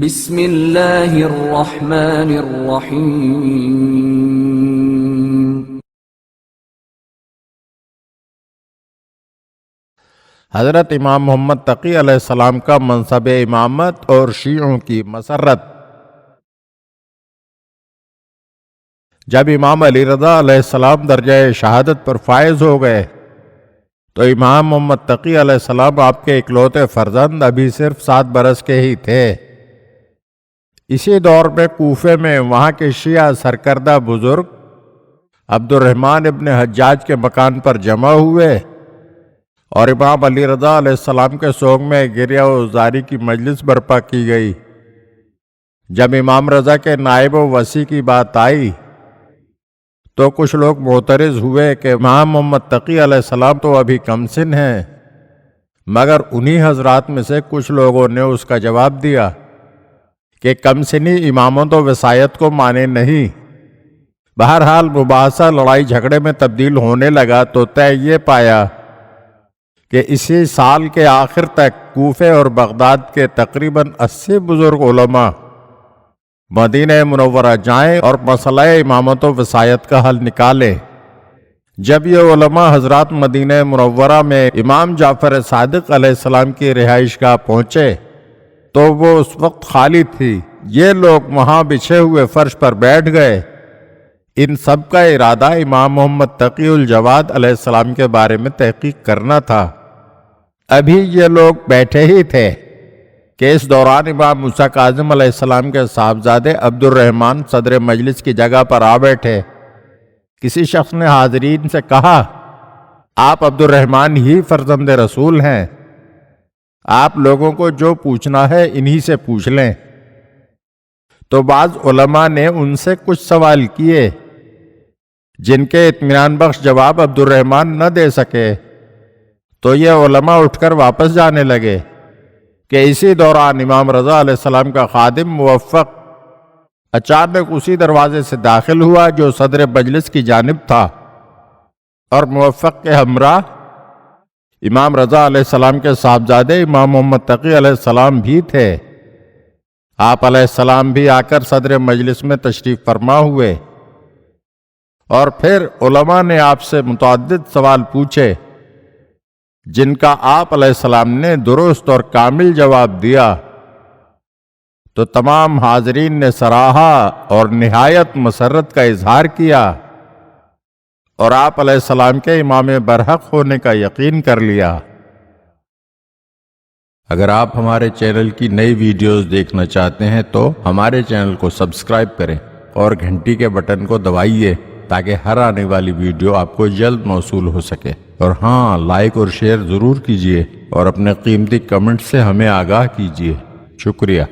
بسم اللہ الرحمن الرحیم۔ حضرت امام محمد تقی علیہ السلام کا منصب امامت اور شیعوں کی مسرت۔ جب امام علی رضا علیہ السلام درجہ شہادت پر فائز ہو گئے تو امام محمد تقی علیہ السلام آپ کے اکلوتے فرزند ابھی صرف 7 برس کے ہی تھے۔ اسی دور میں کوفے میں وہاں کے شیعہ سرکردہ بزرگ عبد الرحمن ابن حجاج کے مکان پر جمع ہوئے اور امام علی رضا علیہ السلام کے سوگ میں گریہ و زاری کی مجلس برپا کی گئی۔ جب امام رضا کے نائب و وصی کی بات آئی تو کچھ لوگ معترض ہوئے کہ امام محمد تقی علیہ السلام تو ابھی کم سن ہیں، مگر انہی حضرات میں سے کچھ لوگوں نے اس کا جواب دیا کہ کم سنی اماموں تو وصایت کو مانے نہیں۔ بہرحال مباحثہ لڑائی جھگڑے میں تبدیل ہونے لگا تو طے یہ پایا کہ اسی سال کے آخر تک کوفے اور بغداد کے تقریباً 80 بزرگ علماء مدینہ منورہ جائیں اور مسئلہ امامت و وصایت کا حل نکالیں۔ جب یہ علماء حضرات مدینہ منورہ میں امام جعفر صادق علیہ السلام کی رہائش گاہ پہنچے تو وہ اس وقت خالی تھی۔ یہ لوگ وہاں بچھے ہوئے فرش پر بیٹھ گئے۔ ان سب کا ارادہ امام محمد تقی الجواد علیہ السلام کے بارے میں تحقیق کرنا تھا۔ ابھی یہ لوگ بیٹھے ہی تھے کہ اس دوران امام موسیٰ کاظم علیہ السلام کے صاحبزادے عبد الرحمن صدر مجلس کی جگہ پر آ بیٹھے۔ کسی شخص نے حاضرین سے کہا، آپ عبد الرحمن ہی فرزند رسول ہیں، آپ لوگوں کو جو پوچھنا ہے انہی سے پوچھ لیں۔ تو بعض علماء نے ان سے کچھ سوال کیے جن کے اطمینان بخش جواب عبد الرحمن نہ دے سکے، تو یہ علماء اٹھ کر واپس جانے لگے کہ اسی دوران امام رضا علیہ السلام کا خادم موفق اچانک اسی دروازے سے داخل ہوا جو صدر مجلس کی جانب تھا، اور موفق کے ہمراہ امام رضا علیہ السلام کے صاحبزادے امام محمد تقی علیہ السلام بھی تھے۔ آپ علیہ السلام بھی آ کر صدر مجلس میں تشریف فرما ہوئے اور پھر علماء نے آپ سے متعدد سوال پوچھے جن کا آپ علیہ السلام نے درست اور کامل جواب دیا، تو تمام حاضرین نے سراہا اور نہایت مسرت کا اظہار کیا اور آپ علیہ السلام کے امام برحق ہونے کا یقین کر لیا۔ اگر آپ ہمارے چینل کی نئی ویڈیوز دیکھنا چاہتے ہیں تو ہمارے چینل کو سبسکرائب کریں اور گھنٹی کے بٹن کو دبائیے تاکہ ہر آنے والی ویڈیو آپ کو جلد موصول ہو سکے۔ اور ہاں، لائک اور شیئر ضرور کیجیے اور اپنے قیمتی کمنٹ سے ہمیں آگاہ کیجیے۔ شکریہ۔